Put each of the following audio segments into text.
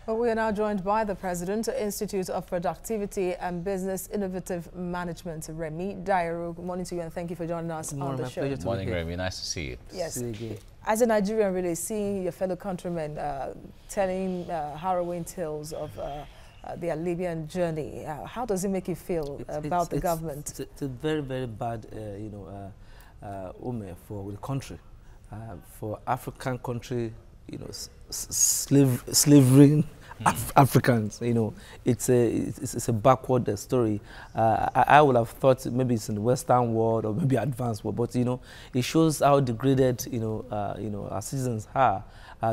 Well, we are now joined by the President, Institute of Productivity and Business Innovative Management, Remy Dairo. Good morning to you and thank you for joining us on the show. Good morning, Remy. Nice to see you. Yes. As a Nigerian, really seeing your fellow countrymen telling harrowing tales of their Libyan journey, how does it make you feel about the government? It's a very, very bad, for the country, for African country, slavery. Africans, it's a backward story. I would have thought maybe it's in the Western world or maybe advanced world, but it shows how degraded our citizens are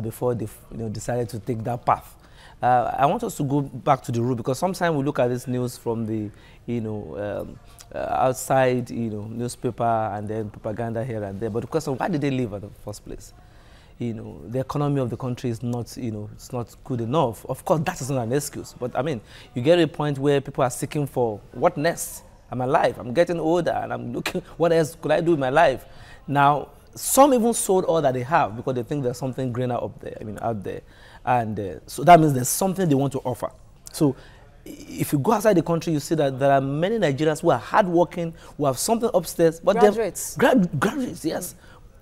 before they decided to take that path. I want us to go back to the root, because sometimes we look at this news from the outside newspaper and then propaganda here and there. But the question, why did they leave at the first place? The economy of the country is not, it's not good enough. Of course, that is not an excuse. But I mean, you get to a point where people are seeking for what next? I'm alive. I'm getting older, and I'm looking. What else could I do in my life? Now, some even sold all that they have because they think there's something greener up there. Out there, and so that means there's something they want to offer. So, if you go outside the country, you see that there are many Nigerians who are hardworking, who have something upstairs, but graduates. Graduates, yes.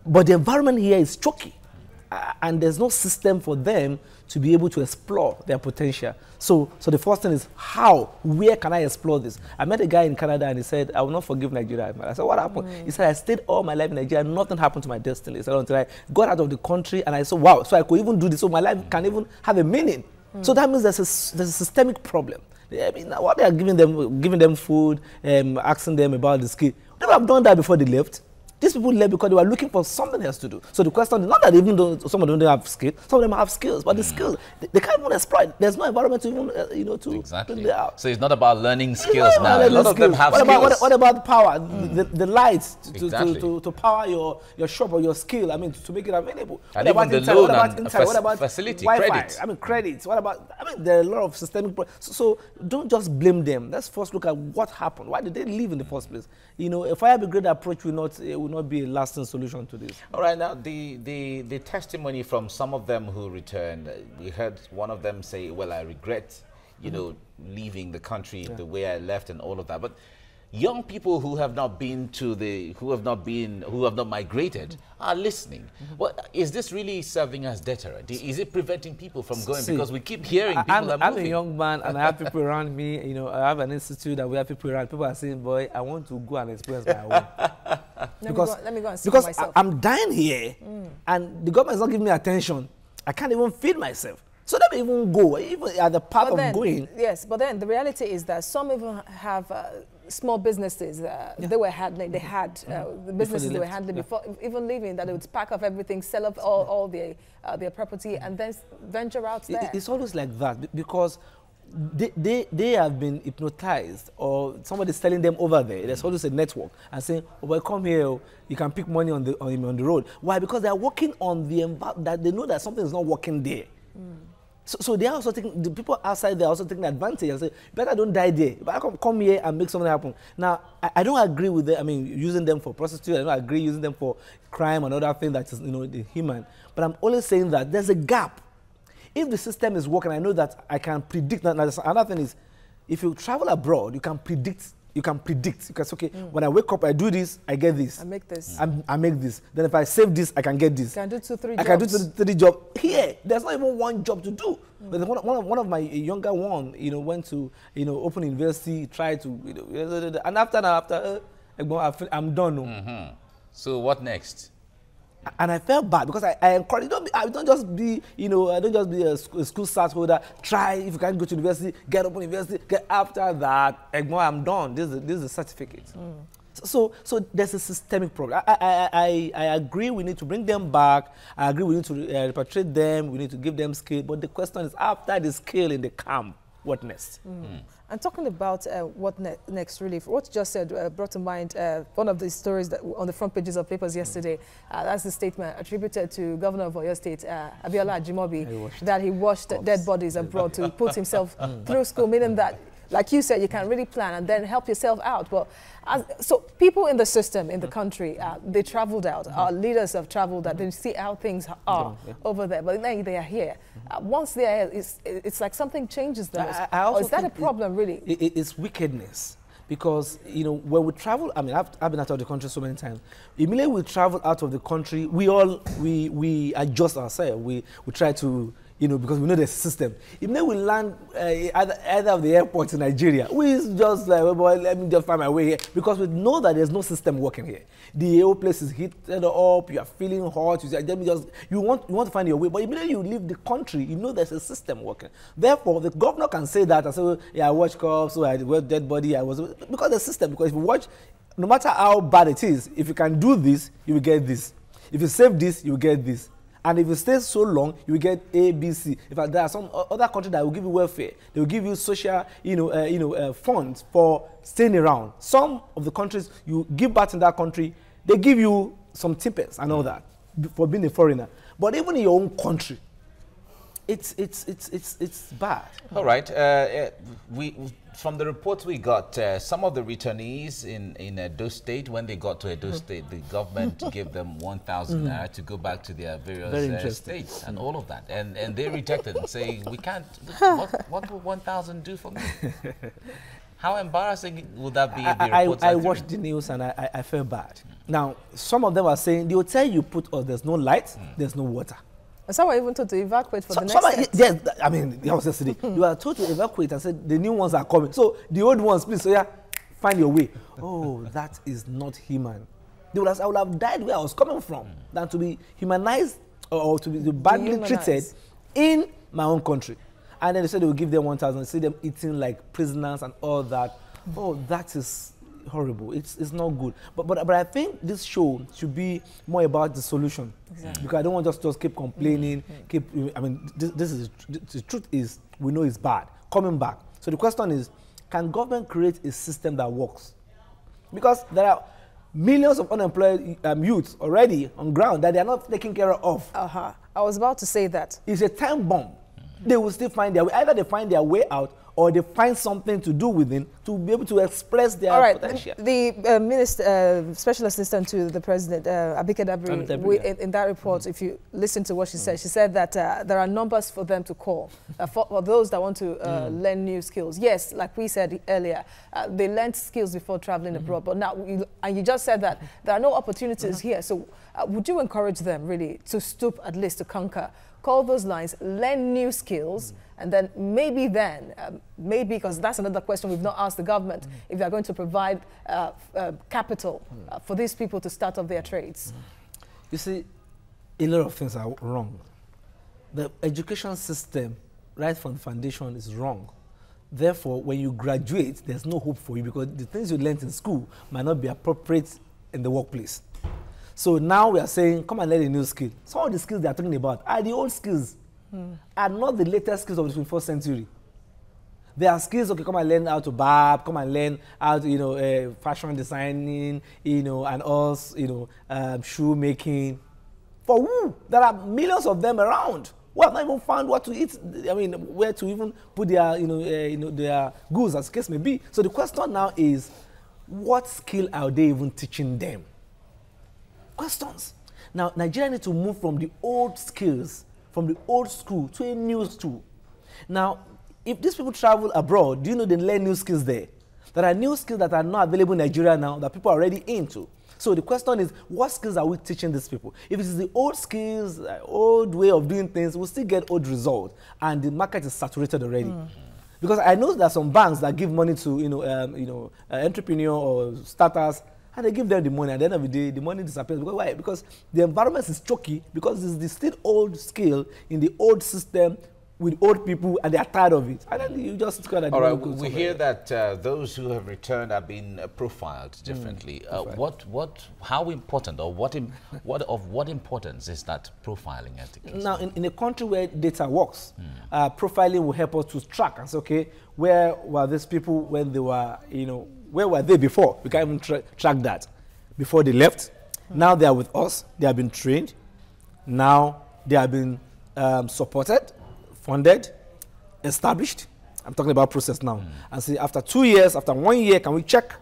But the environment here is choky. And there's no system for them to be able to explore their potential. So the first thing is, where can I explore this? I met a guy in Canada and he said, I will not forgive Nigeria. I said, what happened? He said, I stayed all my life in Nigeria, nothing happened to my destiny. He said, until I got out of the country and I said, wow, so I could even do this, so my life can even have a meaning. So that means there's a systemic problem. I mean, what they are giving them food, asking them about the skill. They have done that before they left. These people left because they were looking for something else to do. So the question is not that even though some of them don't have skills, some of them have skills, but the skills, they can't even exploit. There's no environment to even, to bring it out. So it's not about learning skills now. A lot of them have skills. What about the power, the lights to power your shop or your skill, to make it available? And even the loan and facility, Wi-Fi, credits. What about, there are a lot of systemic problems. So don't just blame them. Let's first look at what happened. Why did they leave in the first place? A fire brigade approach will not be a lasting solution to this. All right, now the testimony from some of them who returned, we heard one of them say, well, I regret, leaving the country the way I left and all of that. But young people who have not been who have not migrated are listening. Well, is this really serving as deterrent? Is it preventing people from going? Because we keep hearing people are moving. I'm a young man and I have people around me. I have an institute that we have people around. People are saying, boy, I want to go and experience my own. Let me go and see myself. I'm dying here and the government is not giving me attention. I can't even feed myself. So let me even go, even at the path of going. Yes, but then the reality is that some even have small businesses they were handling. They had the businesses they were handling before even leaving, that they would pack up everything, sell up all their property, and then venture out there. It's always like that because they have been hypnotized, or somebody's telling them over there. There's always a network and saying, oh, well, come here, you can pick money on the road. Why? Because they are working on the environment, that they know that something is not working there. So they are also taking, the people outside there are also taking advantage and say, better don't die there. But I can come here and make something happen. Now, I don't agree with them, using them for prostitution. I don't agree using them for crime and other things that is, human. But I'm always saying that there's a gap. If the system is working, I know that I can predict. Now, another thing is, if you travel abroad, you can predict. You can say, okay, when I wake up, I do this, I get this. I make this. I make this. Then if I save this, I can get this. Can do 2-3 jobs. I can do 2-3 jobs. Here, there's not even one job to do. But one of my younger one, went to, open university, tried to, and after, I'm done. So what next? And I felt bad because I encouraged, I don't just be a school start holder. Try, if you can't go to university, get open university, get after that, I'm done. This is a certificate. So there's a systemic problem. I agree we need to bring them back. I agree we need to repatriate them. We need to give them skill. But the question is, after the skill in the camp, what next? And talking about what next, really, what you just said brought to mind one of the stories that on the front pages of papers yesterday. That's the statement attributed to Governor of Oyo State, Abiola Ajimobi, that he washed dead bodies abroad to put himself through school, meaning that like you said, you can really plan and then help yourself out. Well, so people in the system, in the country, they traveled out. Our leaders have traveled out. They see how things are over there, but then they are here. Once they are here, it's like something changes there. Or is that a problem, really? It's wickedness. Because, you know, when we travel, I mean, I've been out of the country so many times. Immediately we travel out of the country, we adjust ourselves. We try to, you know, because we know the system. Immediately we land either of the airports in Nigeria, we just like, well, boy, let me just find my way here. Because we know that there's no system working here. The whole place is heated up, you are feeling hot, you want to find your way. But immediately you leave the country, you know there's a system working. Therefore, the governor can say that and say, well, yeah, I watch cops, so I watch dead body, because the system, because if you watch, no matter how bad it is, if you can do this, you will get this. If you save this, you will get this. And if you stay so long, you will get A, B, C. In fact, there are some other countries that will give you welfare. They will give you social, funds for staying around. Some of the countries, you give back in that country, they give you some tippets and all that for being a foreigner. But even in your own country, it's bad. All right. From the reports we got, some of the returnees in Edo State, when they got to Edo State, the government gave them 1,000 naira to go back to their various states and all of that. And they rejected and saying, we can't, what will 1,000 do for me? How embarrassing would that be? I watched the news and I felt bad. Now, some of them are saying, the hotel you put, there's no light, there's no water. Some were even told to evacuate for the next set. Yes, I mean, that was yesterday. You are told to evacuate and said the new ones are coming. So the old ones, please, so yeah, find your way. Oh, that is not human. They would have, I would have died where I was coming from than to be humanized or to be badly treated in my own country. And then they said they would give them 1,000, see them eating like prisoners and all that. Oh, that is horrible. It's not good. But I think this show should be more about the solution. Exactly. Because I don't want us to just keep complaining. I mean, this is the truth is we know it's bad. Coming back. So the question is, can government create a system that works? Because there are millions of unemployed youths already on ground that they are not taken care of. I was about to say that. It's a time bomb. They will still find their way. Either they find their way out or they find something to do within to be able to express their potential. The Special Assistant to the President, Abike Dabiri, in that report, if you listen to what she said that there are numbers for them to call, for those that want to learn new skills. Yes, like we said earlier, they learned skills before traveling abroad, but now, and you just said that there are no opportunities here. So would you encourage them really to stoop at least to conquer, call those lines, learn new skills, and then maybe because that's another question we've not asked the government, if they're going to provide capital for these people to start off their trades? You see, a lot of things are wrong. The education system, right from the foundation, is wrong. Therefore, when you graduate, there's no hope for you because the things you learned in school might not be appropriate in the workplace. So now we are saying, come and learn a new skill. Some of the skills they are talking about are the old skills, are not the latest skills of the 21st century. There are skills, okay, come and learn how to barb, come and learn how to, fashion designing, and also, shoe making. For who? There are millions of them around. We have not even found what to eat, I mean, where to even put their, their goods, as the case may be. So the question now is, what skill are they even teaching them? Questions. Now, Nigeria needs to move from the old skills, from the old school to a new school. Now, if these people travel abroad, do you know they learn new skills there? There are new skills that are not available in Nigeria now that people are already into. So the question is, what skills are we teaching these people? If it is the old skills, old way of doing things, we'll still get old results, and the market is saturated already. Because I know there are some banks that give money to entrepreneur or starters, and they give them the money. At the end of the day, the money disappears. Because why? Because the environment is choky, because it's the still old skill in the old system with old people, and they are tired of it. And then you just kind of... All right, we hear that those who have returned have been profiled differently. How important, or what importance is that profiling at the case? Now, in a country where data works, profiling will help us to track and say, okay, where were these people when they were, where were they before? We can even track that. Before they left, now they are with us, they have been trained, now they have been supported, funded, established, I'm talking about process now. And see, after 2 years, after 1 year, can we check?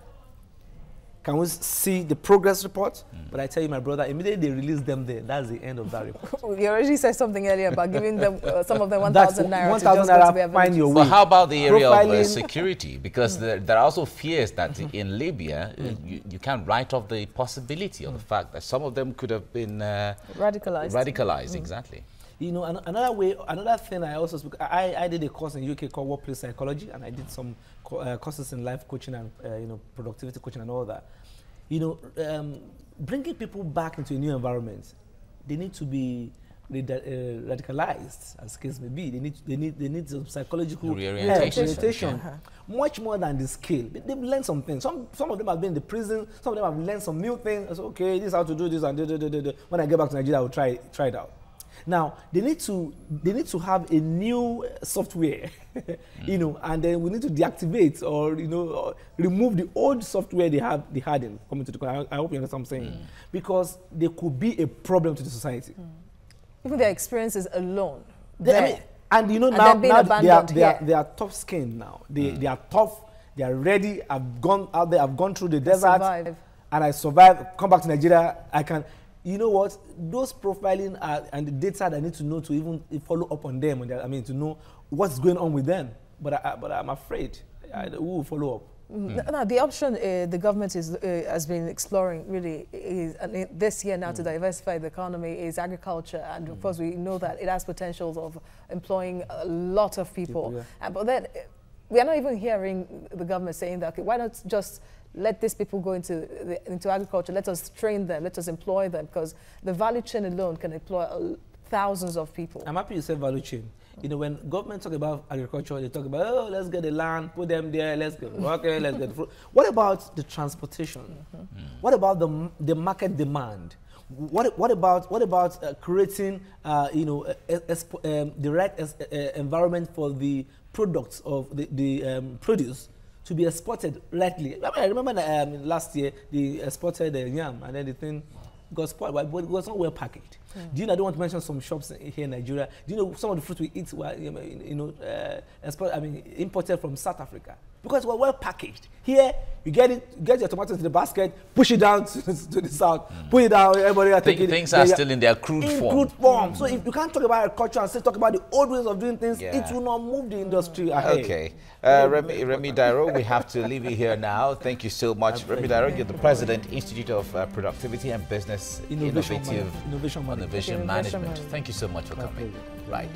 Can we see the progress report? But I tell you, my brother, immediately they release them there. That's the end of that report. You already said something earlier about giving them some of them 1,000 naira. 1,000 naira, find your way. But how about the area of security? Because there are also fears that in Libya, you can't write off the possibility of the fact that some of them could have been radicalized. Radicalized, exactly. You know, another thing I also speak, I did a course in UK called workplace psychology, and I did some courses in life coaching and you know, productivity coaching and all that. You know, bringing people back into a new environment, they need to be radicalized, as the case may be. They need some psychological reorientation, much more than the skill. They've learned some things. Some of them have been in the prison. Some of them have learned some new things. So, okay, this is how to do this, and when I get back to Nigeria, I will try it out. Now they need to have a new software, you know, and then we need to deactivate or, you know, or remove the old software they had in coming to the country. I hope you understand what I'm saying, because they could be a problem to the society. Even their experiences alone. I mean, and you know, now they are tough skinned now. They are tough. They are ready. I've gone out there. I've gone through the desert, and I survived. Come back to Nigeria. I can. You know what? Those profiling and the data that I need to know to even follow up on them, I mean, to know what's going on with them. But I'm afraid we will follow up. Now, the option the government has been exploring really is this year now to diversify the economy is agriculture, and of course we know that it has potentials of employing a lot of people. But then we are not even hearing the government saying that, okay, why not just let these people go into agriculture, let us train them, let us employ them, because the value chain alone can employ thousands of people. I'm happy you said value chain. You know, when government talk about agriculture, they talk about, oh, let's get the land, put them there, let's get workers, let's get the fruit. What about the transportation? What about the market demand? What about creating, you know, the right environment for the products of the produce to be exported rightly? I remember last year they exported yam, and then the thing got spoiled, but it was not well packaged. Do you know, I don't want to mention some shops here in Nigeria. Do you know some of the fruit we eat were, you know, imported from South Africa? Because we're well packaged. Here, you get your tomatoes in the basket, push it down to the south, put it down, everybody are taking it. Things are still in their crude form. So if you can't talk about agriculture and still talk about the old ways of doing things, it will not move the industry ahead. Okay. Remy Dairo, we have to leave you here now. Thank you so much. Remy Dairo, you're the President, Institute of Productivity and Business Innovation Management. Thank you so much for coming. Right.